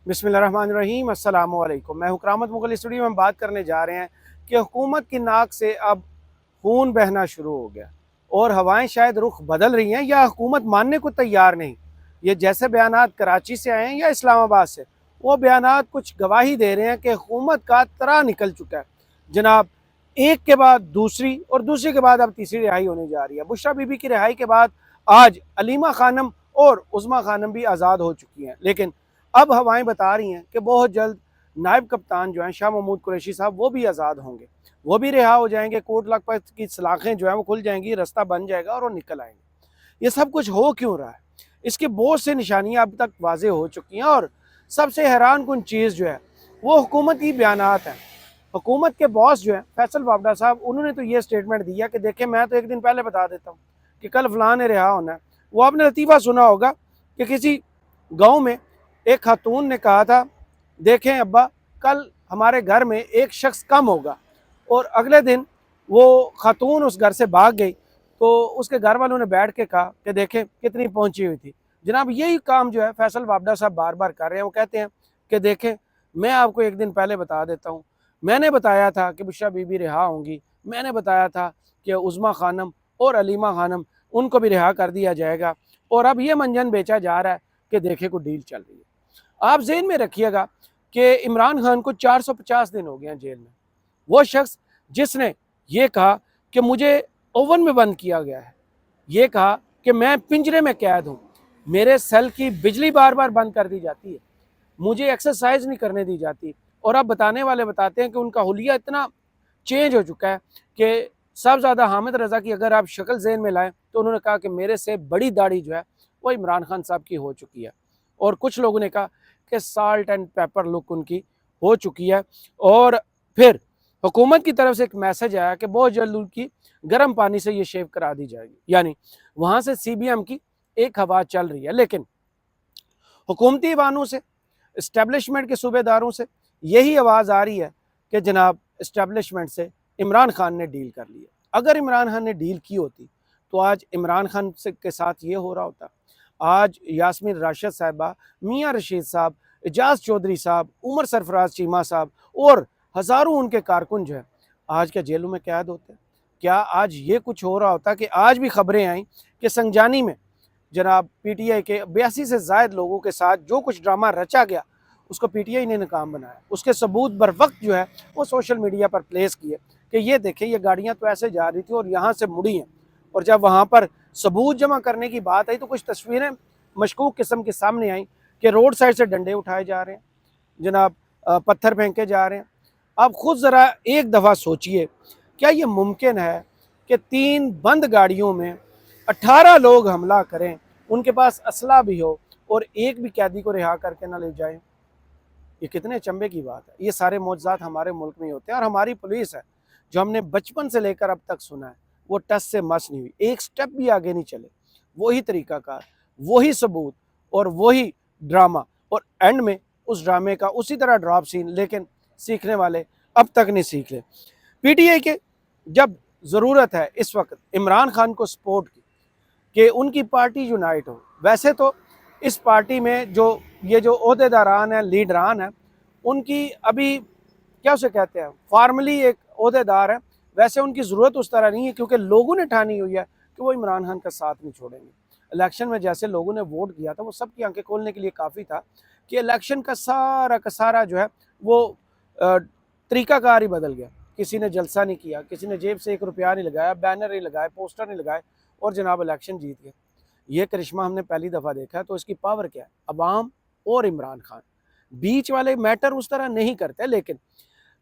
बिस्मिल्लाहिर्रहमानिर्रहीम, अस्सलाम वालेकुम। मैं हुकरामत मुगल स्टूडियो में बात करने जा रहे हैं कि हुकूमत की नाक से अब खून बहना शुरू हो गया और हवाएं शायद रुख बदल रही हैं या हुकूमत मानने को तैयार नहीं। ये जैसे बयानात कराची से आए हैं या इस्लामाबाद से, वो बयानात कुछ गवाही दे रहे हैं कि हुकूमत का तरा निकल चुका है जनाब। एक के बाद दूसरी और दूसरी के बाद अब तीसरी रिहाई होने जा रही है। बुशरा बीबी की रिहाई के बाद आज अलीमा खानम और उज़मा खानम भी आज़ाद हो चुकी हैं, लेकिन अब हवाएं बता रही हैं कि बहुत जल्द नायब कप्तान जो हैं शाह महमूद कुरैशी साहब, वो भी आज़ाद होंगे, वो भी रिहा हो जाएंगे। कोट लखपत की सलाखें जो हैं वो खुल जाएंगी, रास्ता बन जाएगा और वो निकल आएंगे। ये सब कुछ हो क्यों रहा है? इसकी बहुत से निशानियां अब तक वाजे हो चुकी हैं और सबसे हैरान कुन चीज़ जो है वो हुकूमत की बयानात हैं। हुकूमत के बॉस जो है फैसल वाबडा साहब, उन्होंने तो ये स्टेटमेंट दिया कि देखें, मैं तो एक दिन पहले बता देता हूँ कि कल फलां ने रिहा होना है। वो आपने लतीफ़ा सुना होगा कि किसी गाँव में एक खातून ने कहा था, देखें अब्बा, कल हमारे घर में एक शख्स कम होगा, और अगले दिन वो खातून उस घर से भाग गई तो उसके घर वालों ने बैठ के कहा कि देखें कितनी पहुंची हुई थी। जनाब, यही काम जो है फैसल वाबडा साहब बार बार कर रहे हैं। वो कहते हैं कि देखें, मैं आपको एक दिन पहले बता देता हूँ, मैंने बताया था कि बुशरा बीबी रिहा होंगी, मैंने बताया था कि उज़मा खानम और अलीमा खानम उनको भी रिहा कर दिया जाएगा, और अब ये मंजन बेचा जा रहा है कि देखे को डील चल रही है। आप ज़हन में रखिएगा कि इमरान खान को 450 दिन हो गए हैं जेल में। वो शख्स जिसने ये कहा कि मुझे ओवन में बंद किया गया है, ये कहा कि मैं पिंजरे में कैद हूँ, मेरे सेल की बिजली बार बार बंद कर दी जाती है, मुझे एक्सरसाइज नहीं करने दी जाती, और अब बताने वाले बताते हैं कि उनका हुलिया इतना चेंज हो चुका है कि साहबजादा हामिद रज़ा की अगर आप शक्ल ज़हन में लाएं तो उन्होंने कहा कि मेरे से बड़ी दाढ़ी जो है वो इमरान खान साहब की हो चुकी है, और कुछ लोगों ने कहा कि साल्ट एंड पेपर लुक उनकी हो चुकी है। और फिर हुकूमत की तरफ से एक मैसेज आया कि बहुत जल्द उनकी गर्म पानी से ये शेव करा दी जाएगी, यानी वहाँ से CBM की एक हवा चल रही है। लेकिन हुकूमती वानों से, इस्टेब्लिशमेंट के सूबेदारों से यही आवाज़ आ रही है कि जनाब, इस्टेब्लिशमेंट से इमरान खान ने डील कर ली है। अगर इमरान खान ने डील की होती तो आज इमरान खान से के साथ ये हो रहा होता। आज यास्मीन राशिद साहिबा, मियाँ रशीद साहब, एजाज चौधरी साहब, उमर सरफराज चीमा साहब और हज़ारों उनके कारकुन जो है आज क्या जेलों में कैद होते? क्या आज ये कुछ हो रहा होता कि आज भी खबरें आई कि संजानी में जनाब PTI के 82 से ज़ायद लोगों के साथ जो कुछ ड्रामा रचा गया उसको PTI ने नाकाम बनाया। उसके सबूत बर वक्त जो है वो सोशल मीडिया पर प्लेस किए कि ये देखें, ये गाड़ियाँ तो ऐसे जा रही थी और यहाँ से मुड़ी हैं। और जब वहाँ पर सबूत जमा करने की बात आई तो कुछ तस्वीरें मशकूक किस्म के सामने आई कि रोड साइड से डंडे उठाए जा रहे हैं जनाब, पत्थर फेंके जा रहे हैं। आप खुद ज़रा एक दफ़ा सोचिए, क्या ये मुमकिन है कि 3 बंद गाड़ियों में 18 लोग हमला करें, उनके पास असला भी हो और एक भी कैदी को रिहा करके ना ले जाएं? ये कितने चंबे की बात है। ये सारे मौजज़ात हमारे मुल्क में ही होते हैं, और हमारी पुलिस है जो हमने बचपन से लेकर अब तक सुना है वो टस से मस नहीं हुई, एक स्टेप भी आगे नहीं चले। वही तरीकाकार, वही सबूत और वही ड्रामा, और एंड में उस ड्रामे का उसी तरह ड्रॉप सीन, लेकिन सीखने वाले अब तक नहीं सीख ले। PTI के जब ज़रूरत है इस वक्त इमरान खान को सपोर्ट की कि उनकी पार्टी यूनाइट हो, वैसे तो इस पार्टी में जो ये जो ओहदेदारान हैं, लीडरान हैं, उनकी अभी क्या उसे कहते हैं, फॉर्मली एक ओहदेदार है, वैसे उनकी ज़रूरत उस तरह नहीं है क्योंकि लोगों ने ठानी हुई है कि वो इमरान खान का साथ नहीं छोड़ेंगे। इलेक्शन में जैसे लोगों ने वोट किया था वो सबकी आंखें खोलने के लिए काफ़ी था कि इलेक्शन का सारा जो है वो तरीकाकार ही बदल गया। किसी ने जलसा नहीं किया, किसी ने जेब से 1 रुपया नहीं लगाया, बैनर नहीं लगाए, पोस्टर नहीं लगाए, और जनाब इलेक्शन जीत गए। ये करिश्मा हमने पहली दफ़ा देखा है। तो इसकी पावर क्या है? अवाम और इमरान खान। बीच वाले मैटर उस तरह नहीं करते, लेकिन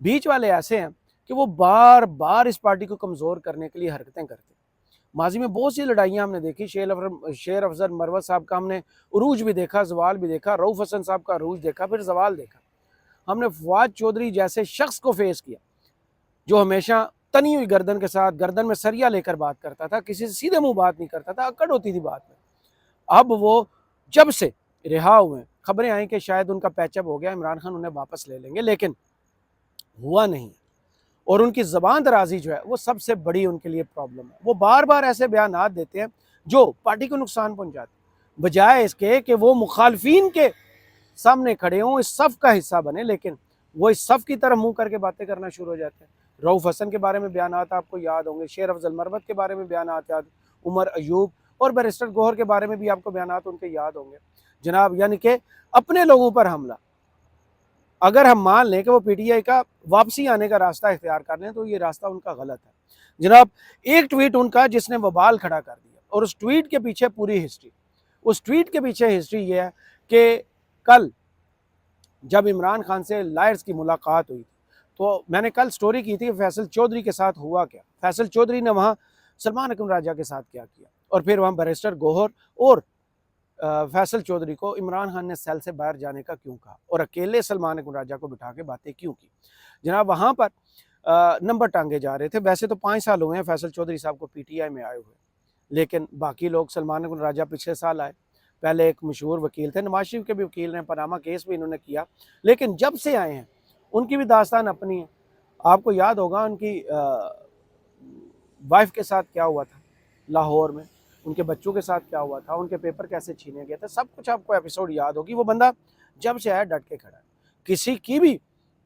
बीच वाले ऐसे हैं कि वो बार बार इस पार्टी को कमज़ोर करने के लिए हरकतें करते हैं। माजी में बहुत सी लड़ाइयाँ हमने देखी। शेर अफजल मरवत साहब का हमने उरूज भी देखा, जवाल भी देखा, रऊफ़ हसन साहब का अरूज देखा, फिर जवाल देखा। हमने फवाद चौधरी जैसे शख्स को फेस किया जो हमेशा तनी हुई गर्दन के साथ, गर्दन में सरिया लेकर बात करता था, किसी से सीधे मुंह बात नहीं करता था, अकड़ होती थी बात में। अब वो जब से रिहा हुए, खबरें आई कि शायद उनका पैचअप हो गया, इमरान खान उन्हें वापस ले लेंगे, लेकिन हुआ नहीं। और उनकी ज़बान दराजी जो है वो सबसे बड़ी उनके लिए प्रॉब्लम है। वो बार बार ऐसे बयानात देते हैं जो पार्टी को नुकसान पहुंचाते हैं, बजाय इसके कि वो मुखालफिन के सामने खड़े हों, इस सफ़ का हिस्सा बने, लेकिन वो इस सफ़ की तरफ मुंह करके बातें करना शुरू हो जाते हैं। रऊफ़ हसन के बारे में बयानात आपको याद होंगे, शेर अफजल मरवत के बारे में बयानात याद, उमर अयूब और बैरिस्टर गौहर के बारे में भी आपको बयानात उनके याद होंगे जनाब। यानी कि अपने लोगों पर हमला, अगर हम मान लें कि वो पीटीआई का वापसी आने का रास्ता इख्तियार कर लें तो ये रास्ता उनका गलत है जनाब। एक ट्वीट उनका जिसने वबाल खड़ा कर दिया, और उस ट्वीट के पीछे पूरी हिस्ट्री, उस ट्वीट के पीछे हिस्ट्री ये है कि कल जब इमरान खान से लायर्स की मुलाकात हुई तो मैंने कल स्टोरी की थी फैसल चौधरी के साथ हुआ क्या, फैसल चौधरी ने वहाँ सलमान अकरम राजा के साथ क्या किया, और फिर वहाँ बैरिस्टर गौहर और फैसल चौधरी को इमरान खान ने सेल से बाहर जाने का क्यों कहा और अकेले सलमान अकरम राजा को बिठा के बातें क्यों की जनाब। वहाँ पर नंबर टांगे जा रहे थे। वैसे तो 5 साल हुए हैं फैसल चौधरी साहब को पीटीआई में आए हुए, लेकिन बाकी लोग, सलमान अकरम राजा पिछले साल आए, पहले एक मशहूर वकील थे, नवाज शरीफ के भी वकील ने, पनामा केस भी इन्होंने किया, लेकिन जब से आए हैं उनकी भी दास्तान अपनी है। आपको याद होगा उनकी वाइफ के साथ क्या हुआ था लाहौर में, उनके बच्चों के साथ क्या हुआ था, उनके पेपर कैसे छीने गए थे, सब कुछ आपको एपिसोड याद होगी। वो बंदा जब से आया डट के खड़ा है, किसी की भी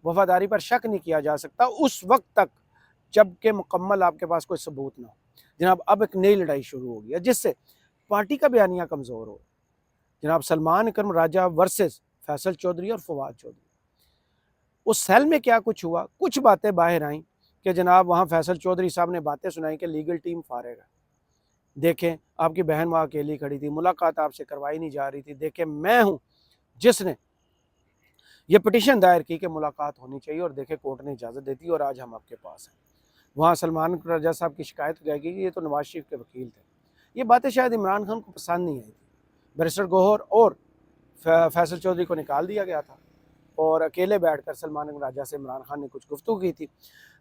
वफादारी पर शक नहीं किया जा सकता उस वक्त तक जब के मुकम्मल आपके पास कोई सबूत ना हो जनाब। अब एक नई लड़ाई शुरू हो गई है जिससे पार्टी का बयानिया कमज़ोर हो जनाब। सलमान अकरम राजा वर्सेस फैसल चौधरी और फवाद चौधरी। उस सेल में क्या कुछ हुआ, कुछ बातें बाहर आईं कि जनाब वहाँ फैसल चौधरी साहब ने बातें सुनाई कि लीगल टीम फारिग है, देखें आपकी बहन वहाँ अकेली खड़ी थी, मुलाकात आपसे करवाई नहीं जा रही थी, देखें मैं हूँ जिसने ये पिटीशन दायर की कि मुलाकात होनी चाहिए, और देखें कोर्ट ने इजाज़त दे दी और आज हम आपके पास हैं। वहाँ सलमान राजा साहब की शिकायत हो जाएगी कि ये तो नवाज शरीफ के वकील थे। ये बातें शायद इमरान खान को पसंद नहीं आई थी। बैरिस्टर गौहर और फैसल चौधरी को निकाल दिया गया था और अकेले बैठकर सलमान अकरम राजा से इमरान खान ने कुछ गुफ्तगू की थी।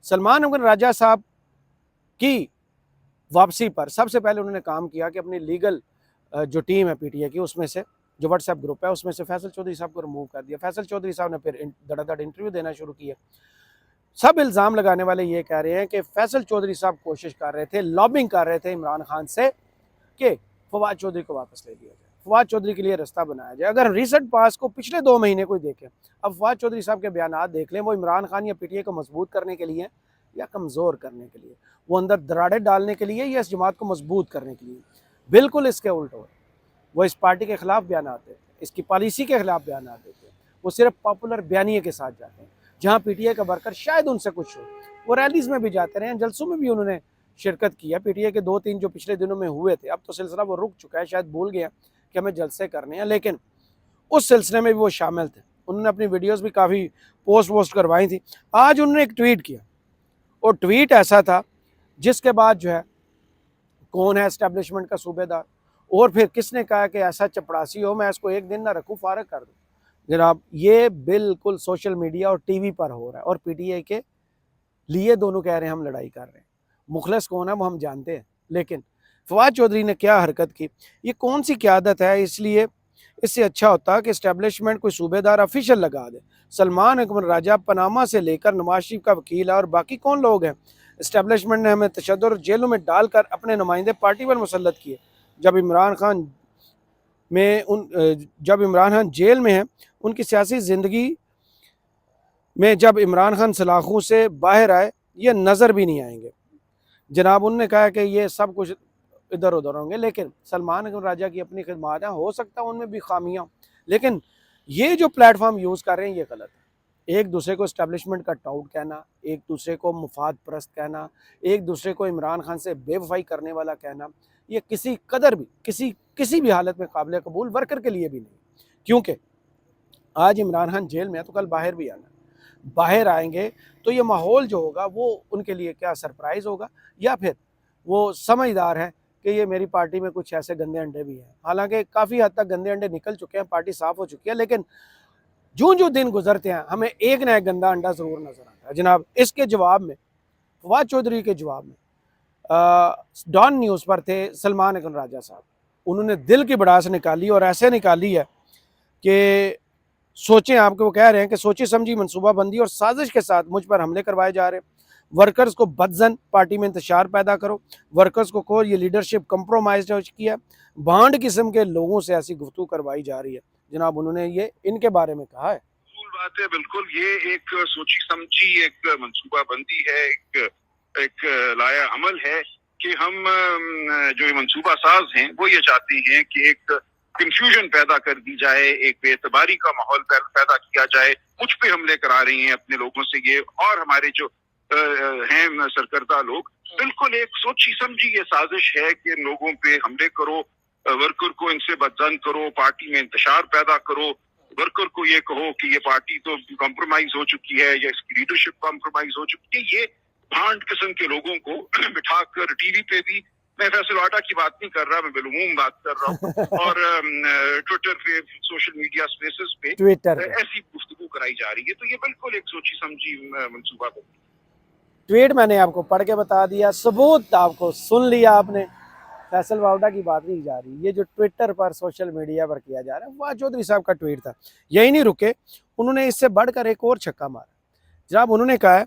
सलमान अकरम राजा साहब की वापसी पर सबसे पहले उन्होंने काम किया कि अपनी लीगल जो टीम है पीटीआई की, उसमें से जो व्हाट्सएप ग्रुप है उसमें से फैसल चौधरी साहब को रिमूव कर दिया। फैसल चौधरी साहब ने फिर धड़ाधड़ इंटरव्यू देना शुरू किया। सब इल्ज़ाम लगाने वाले ये कह रहे हैं कि फैसल चौधरी साहब कोशिश कर रहे थे, लॉबिंग कर रहे थे इमरान खान से कि फवाद चौधरी को वापस ले लिया जाए, फवाद चौधरी के लिए रास्ता बनाया जाए। अगर रिसेंट पास को पिछले 2 महीने को देखें, अब फवाद चौधरी साहब के बयान देख लें, वो इमरान खान या पीटीआई को मजबूत करने के लिए या कमज़ोर करने के लिए, वो अंदर दराड़े डालने के लिए या इस जमात को मजबूत करने के लिए। बिल्कुल इसके उल्ट हो, वो इस पार्टी के खिलाफ बयान देते हैं, इसकी पॉलिसी के खिलाफ बयान देते हैं, वो सिर्फ पॉपुलर बयानिए के साथ जाते हैं। जहाँ पीटीआई का वर्कर शायद उनसे कुछ हो, वो रैलीज़ में भी जाते रहे, जलसों में भी उन्होंने शिरकत किया। पीटीआई के 2-3 जो पिछले दिनों में हुए थे, अब तो सिलसिला वो रुक चुका है, शायद भूल गया कि हमें जलसे करने हैं, लेकिन उस सिलसिले में भी वो शामिल थे। उन्होंने अपनी वीडियोस भी काफ़ी पोस्ट करवाई थी। आज उन्होंने एक ट्वीट किया, और ट्वीट ऐसा था जिसके बाद जो है कौन है एस्टेब्लिशमेंट का सूबेदार, और फिर किसने कहा कि ऐसा चपड़ासी हो मैं इसको एक दिन ना रखूँ, फारग कर दूँ। जनाब ये बिल्कुल सोशल मीडिया और टीवी पर हो रहा है, और पीटीआई के लिए दोनों कह रहे हैं हम लड़ाई कर रहे हैं। मुखलिस कौन है वो हम जानते हैं, लेकिन फवाद चौधरी ने क्या हरकत की, ये कौन सी क़यादत है। इसलिए इससे अच्छा होता कि इस्टेब्लिशमेंट कोई सूबेदार ऑफिशियल लगा दे। सलमान अकरम राजा पनामा से लेकर नवाज शरीफ का वकील है, और बाकी कौन लोग हैं। इस्टेब्लिशमेंट ने हमें तशद्दुद और जेलों में डालकर अपने नुमाइंदे पार्टी पर मुसल्लत किए। जब इमरान खान जेल में है, उनकी सियासी ज़िंदगी में जब इमरान खान सलाखों से बाहर आए ये नज़र भी नहीं आएंगे। जनाब उन्होंने कहा कि ये सब कुछ इधर उधर होंगे, लेकिन सलमान अकरम राजा की अपनी खिदमत है, हो सकता है उनमें भी खामियाँ, लेकिन ये जो प्लेटफॉर्म यूज़ कर रहे हैं ये गलत है। एक दूसरे को इस्टेब्लिशमेंट का टाउट कहना, एक दूसरे को मुफाद परस्त कहना, एक दूसरे को इमरान खान से बेवफाई करने वाला कहना, ये किसी कदर भी किसी भी हालत में काबिल कबूल वर्कर के लिए भी नहीं। क्योंकि आज इमरान खान जेल में है तो कल बाहर भी आना, बाहर आएंगे तो ये माहौल जो होगा वो उनके लिए क्या सरप्राइज़ होगा, या फिर वो समझदार है कि ये मेरी पार्टी में कुछ ऐसे गंदे अंडे भी हैं। हालांकि काफ़ी हद तक गंदे अंडे निकल चुके हैं, पार्टी साफ़ हो चुकी है, लेकिन जो दिन गुजरते हैं हमें एक ना एक गंदा अंडा ज़रूर नज़र आता है। जनाब इसके जवाब में, फवाद चौधरी के जवाब में डॉन न्यूज़ पर थे सलमान अकरम राजा साहब, उन्होंने दिल की भड़ास निकाली, और ऐसे निकाली है कि सोचें आपको, वो कह रहे हैं कि सोची समझी मनसूबाबंदी और साजिश के साथ मुझ पर हमले करवाए जा रहे हैं। वर्कर्स को बदजन पार्टी में इंतशार पैदा करो, वर्कर्स को कहो ये लीडरशिप कंप्रोमाइज हो चुकी है, भांड किस्म के लोगों से ऐसी गुफ्तगू करवाई जा रही है। जनाब उन्होंने ये इनके बारे में कहा है। बात है, बिल्कुल ये एक सोची समझी एक मंसूबाबंदी है, एक लाया अमल है कि हम जो ये मंसूबा साज हैं वो ये चाहते हैं कि एक कंफ्यूजन पैदा कर दी जाए, एक बेतबारी का माहौल पैदा किया जाए। मुझ पे हमले करा रही हैं अपने लोगों से ये, और हमारे जो हैं सरकर्दा लोग, बिल्कुल एक सोची समझी ये साजिश है कि लोगों पे हमले करो, वर्कर को इनसे बदजन करो, पार्टी में इंतशार पैदा करो, वर्कर को ये कहो कि ये पार्टी तो कॉम्प्रोमाइज हो चुकी है या इसकी लीडरशिप कॉम्प्रोमाइज हो चुकी है। ये भांड किस्म के लोगों को बिठाकर टीवी पे भी, मैं फैसल वाडा की बात नहीं कर रहा, मैं बिलूम बात कर रहा हूँ, और ट्विटर पे, सोशल मीडिया स्पेसेस पे ट्विटर ऐसी गुफ्तगू कराई जा रही है। तो ये बिल्कुल एक सोची समझी मंसूबा बंदी। ट्वीट मैंने आपको पढ़ के बता दिया, सबूत आपको सुन लिया आपने। फैसल वावडा की बात नहीं जा रही, ये जो ट्विटर पर सोशल मीडिया पर किया जा रहा है, फवाद चौधरी साहब का ट्वीट था। यही नहीं रुके, उन्होंने इससे बढ़कर एक और छक्का मारा। जनाब उन्होंने कहा है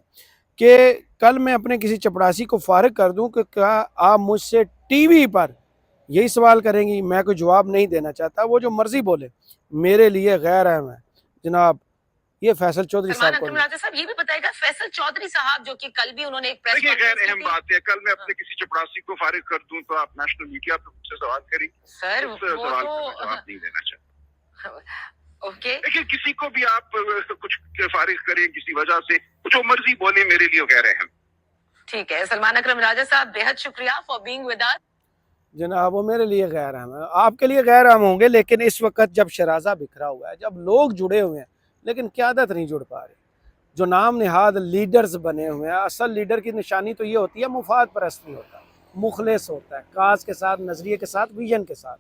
कि कल मैं अपने किसी चपड़ासी को फारिग कर दूं कि क्या आप मुझसे टीवी पर यही सवाल करेंगी, मैं कोई जवाब नहीं देना चाहता, वो जो मर्जी बोले, मेरे लिए गैर अहम है। जनाब ये फैसल चौधरी साहब को राजा साहब ये भी बताएगा, फैसल चौधरी साहब जो कि कल भी उन्होंने एक प्रेस देखिए गैर अहम बात है, कल मैं अपने किसी चपड़ासी को फारिग कर दूं तो आप नेशनल मीडिया पे मुझसे सवाल करेंगे? सर वो सवाल तो जवाब नहीं देना चाहता। ओके, देखिए किसी को भी आप कुछ फारिग करें किसी वजह से, जो मर्जी बोले, मेरे लिए गैर अहम। ठीक है सलमान अकरम राजा साहब, बेहद शुक्रिया फॉर बीइंग विद अस। जनाब वो मेरे लिए गैर अहम है, आपके लिए गैर अहम होंगे, लेकिन इस वक्त जब शराजा बिखरा हुआ है, जब लोग जुड़े हुए हैं लेकिन क़यादत नहीं जुड़ पा रही, जो नाम निहाद लीडर्स बने हुए हैं, असल लीडर की निशानी तो ये होती है मुफाद परस्त नहीं होता, मुखलिस होता है, काज के साथ, नज़रिए के साथ, विजन के साथ।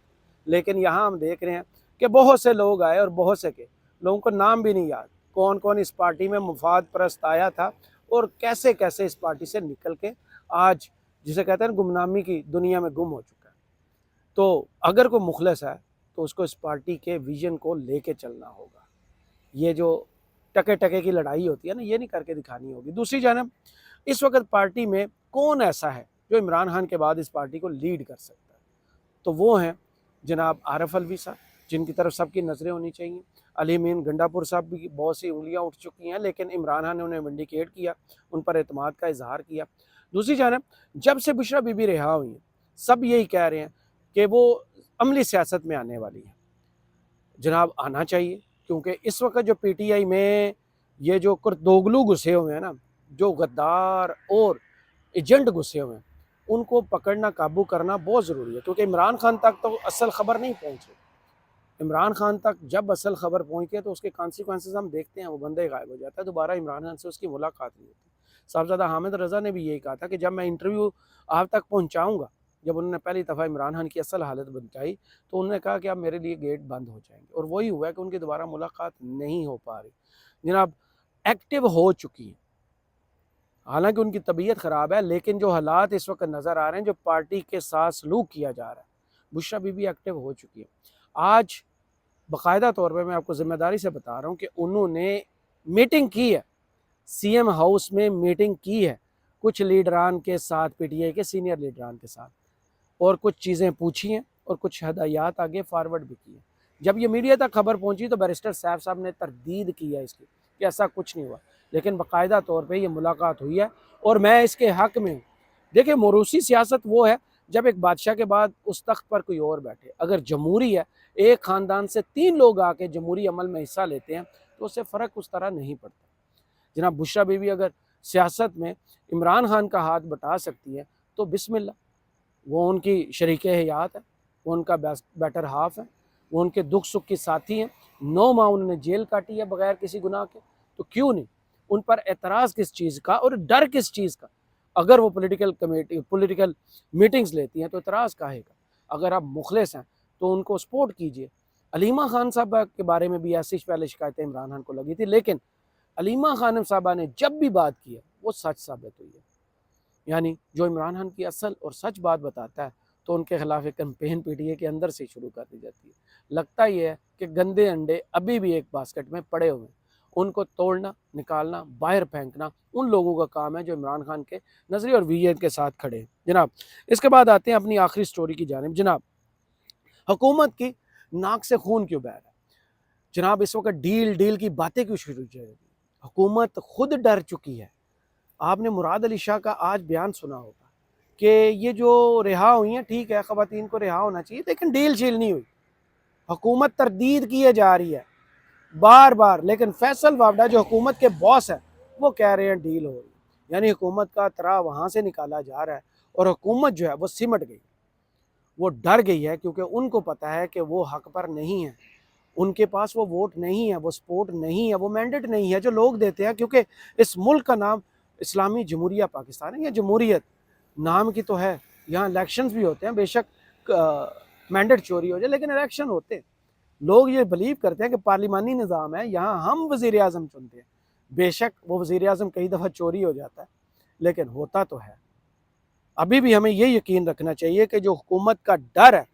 लेकिन यहाँ हम देख रहे हैं कि बहुत से लोग आए और बहुत से के लोगों को नाम भी नहीं याद, कौन कौन इस पार्टी में मुफाद परस्त आया था और कैसे कैसे इस पार्टी से निकल के आज जिसे कहते हैं गुमनामी की दुनिया में गुम हो चुका है। तो अगर कोई मुखलिस है तो उसको इस पार्टी के विजन को लेके चलना होगा। ये जो टके टके की लड़ाई होती है ना, ये नहीं करके दिखानी होगी। दूसरी जानब इस वक्त पार्टी में कौन ऐसा है जो इमरान खान के बाद इस पार्टी को लीड कर सकता है, तो वो हैं जनाब आरिफ अलवी साहब, जिनकी तरफ सबकी नज़रें होनी चाहिए। अली मीन गंडापुर साहब भी बहुत सी उंगलियां उठ चुकी हैं, लेकिन इमरान खान ने उन्हें विंडिकेट किया, उन पर एतमाद का इजहार किया। दूसरी जानब जब से बुशरा बीबी रिहा हुई हैं, सब यही कह रहे हैं कि वो अमली सियासत में आने वाली है। जनाब आना चाहिए, क्योंकि इस वक्त जो पीटीआई में ये जो कुर्दोगलू घुसे हुए हैं ना, जो गद्दार और एजेंट घुसे हुए हैं, उनको पकड़ना, काबू करना बहुत ज़रूरी है, क्योंकि इमरान खान तक तो असल ख़बर नहीं पहुँची। इमरान खान तक जब असल ख़बर पहुँचती है तो उसके कॉन्सिक्वेंसेस हम देखते हैं, वो बंदे गायब हो जाता है, दोबारा इमरान खान से उसकी मुलाकात नहीं होती। साहबजादा हामिद रज़ा ने भी यही कहा था कि जब मैं इंटरव्यू आप तक पहुँचाऊँगा, जब उन्होंने पहली दफ़ा इमरान खान की असल हालत बताई तो उन्होंने कहा कि अब मेरे लिए गेट बंद हो जाएंगे, और वही हुआ कि उनकी दोबारा मुलाकात नहीं हो पा रही। जनाब एक्टिव हो चुकी है, हालांकि उनकी तबीयत ख़राब है, लेकिन जो हालात इस वक्त नज़र आ रहे हैं, जो पार्टी के साथ सलूक किया जा रहा है, बुशरा बीबी एक्टिव हो चुकी है। आज बाकायदा तौर पर मैं आपको ज़िम्मेदारी से बता रहा हूँ कि उन्होंने मीटिंग की है, सीएम हाउस में मीटिंग की है कुछ लीडरान के साथ, पीटीआई के सीनियर लीडरान के साथ, और कुछ चीज़ें पूछी हैं और कुछ हदायत आगे फॉरवर्ड भी की है। जब ये मीडिया तक खबर पहुंची तो बैरिस्टर सैफ साहब ने तरदीद की है इसकी कि ऐसा कुछ नहीं हुआ, लेकिन बाकायदा तौर पे ये मुलाकात हुई है और मैं इसके हक़ में हूँ। देखिए मोरूसी सियासत वो है जब एक बादशाह के बाद उस तख्त पर कोई और बैठे। अगर जमहूरी है, एक ख़ानदान से 3 लोग आके जमहूरी अमल में हिस्सा लेते हैं तो उससे फ़र्क उस तरह नहीं पड़ता। जनाब बुशरा बीबी अगर सियासत में इमरान खान का हाथ बटा सकती है तो बिस्मिल्लाह, वो उनकी शरीक हयात है, वो उनका बेटर हाफ है, वो उनके दुख सुख की साथी हैं। 9 माह उन्होंने जेल काटी है बगैर किसी गुनाह के, तो क्यों नहीं उन पर एतराज़ किस चीज़ का और डर किस चीज़ का? अगर वो पॉलिटिकल मीटिंग्स लेती हैं तो एतराज़ काहे का? अगर आप मुखलिस हैं तो उनको सपोर्ट कीजिए। अलीमा खान साहबा के बारे में भी ऐसी पहले शिकायतें इमरान खान को लगी थी, लेकिन अलीमा खान साहबा ने जब भी बात की है वो सच साबित हुई है। यानी जो इमरान खान की असल और सच बात बताता है तो उनके खिलाफ एक कैंपेन पीटीए के अंदर से शुरू कर दी जाती है। लगता ये है कि गंदे अंडे अभी भी एक बास्केट में पड़े हुए हैं, उनको तोड़ना, निकालना, बाहर फेंकना उन लोगों का काम है जो इमरान खान के नज़रिए और विजन के साथ खड़े हैं। जनाब इसके बाद आते हैं अपनी आखिरी स्टोरी की जानिब। जनाब हुकूमत की नाक से खून क्यों बह रहा है? जनाब इस वक्त डील की बातें क्यों शुरू की जाएगी? हुकूमत खुद डर चुकी है। आपने मुराद अली शाह का आज बयान सुना होगा कि ये जो रिहा हुई हैं, ठीक है ख़वातीन को रिहा होना चाहिए, लेकिन डील शील नहीं हुई। हुकूमत तरदीद किए जा रही है बार बार, लेकिन फैसल वावडा जो हुकूमत के बॉस है वो कह रहे हैं डील हो रही है। यानी हुकूमत का तरा वहाँ से निकाला जा रहा है और हुकूमत जो है वो सिमट गई, वो डर गई है, क्योंकि उनको पता है कि वो हक पर नहीं है, उनके पास वो वोट नहीं है, वो सपोर्ट नहीं है, वो मैंडेट नहीं है जो लोग देते हैं। क्योंकि इस मुल्क का नाम इस्लामी जमहूरिया पाकिस्तान है, या जमहूरियत नाम की तो है। यहाँ इलेक्शंस भी होते हैं, बेशक मैंडेट चोरी हो जाए लेकिन इलेक्शन होते हैं। लोग ये बिलीव करते हैं कि पार्लिमानी निज़ाम है, यहाँ हम वज़ीर आज़म चुनते हैं। बेशक वो वज़ीर आज़म कई दफ़ा चोरी हो जाता है, लेकिन होता तो है। अभी भी हमें ये यकीन रखना चाहिए कि जो हुकूमत का डर है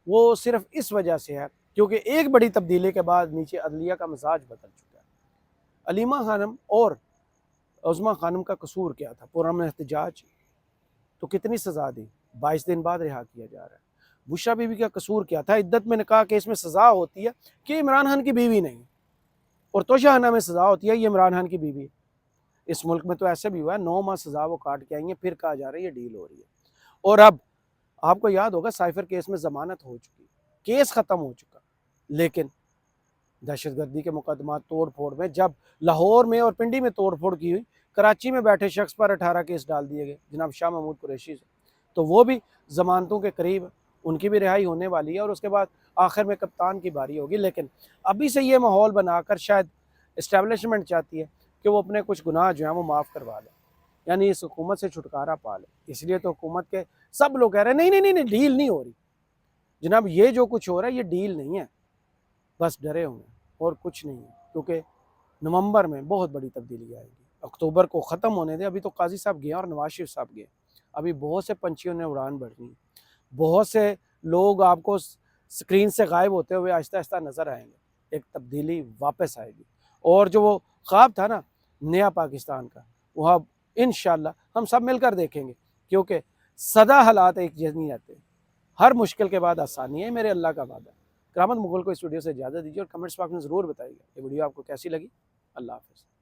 वो सिर्फ इस वजह से है क्योंकि एक बड़ी तब्दीली के बाद नीचे अदलिया का मिजाज बदल चुका है। अलीमा खानम और उज़मा खानम का कसूर क्या था? पुरअमन एहतजाज, तो कितनी सज़ा दी? 22 दिन बाद रिहा किया जा रहा है। बुशरा बीवी का कसूर क्या था? इद्दत में निकाह केस में सज़ा होती है कि इमरान खान की बीवी नहीं, और तोशाखाना में सज़ा होती है ये इमरान खान की बीवी। इस मुल्क में तो ऐसे भी हुआ है, 9 माह सज़ा वो काट के आई हैं, फिर कहा जा रहा है ये डील हो रही है। और अब आपको याद होगा साइफर केस में ज़मानत हो चुकी, केस ख़त्म हो चुका, लेकिन दहशतगर्दी के मुकदमा तोड़ फोड़ में जब लाहौर में और पिंडी में तोड़ फोड़ की हुई, कराची में बैठे शख्स पर 18 केस डाल दिए गए जनाब शाह महमूद कुरैशी से, तो वो भी ज़मानतों के करीब, उनकी भी रिहाई होने वाली है और उसके बाद आखिर में कप्तान की बारी होगी। लेकिन अभी से ये माहौल बनाकर शायद इस्टेब्लिशमेंट चाहती है कि वो अपने कुछ गुनाह जो हैं वो माफ़ करवा लें, यानी इस हुकूमत से छुटकारा पा ले। इसलिए तो हुकूमत के सब लोग कह रहे हैं नहीं नहीं नहीं नहीं डील नहीं हो रही। जनाब ये जो कुछ हो रहा है ये डील नहीं है, बस डरे हुए हैं और कुछ नहीं है, क्योंकि नवंबर में बहुत बड़ी तब्दीली आएगी। अक्टूबर को ख़त्म होने दें, अभी तो काजी साहब गए और नवाज शरीफ साहब गए, अभी बहुत से पंछियों ने उड़ान भरनी है, बहुत से लोग आपको स्क्रीन से गायब होते हुए आहिस्ता आहिस्ता नज़र आएंगे। एक तब्दीली वापस आएगी और जो वो ख्वाब था ना नया पाकिस्तान का, वो अब इंशाअल्लाह हम सब मिलकर देखेंगे, क्योंकि सदा हालात एक जैसे नहीं रहते, हर मुश्किल के बाद आसानी है, मेरे अल्लाह का वादा। करामत मुगल को इस वीडियो से इजाज़त दीजिए और कमेंट्स बॉक्स में ज़रूर बताइएगा ये वीडियो आपको कैसी लगी। अल्लाह हाफ़िज़।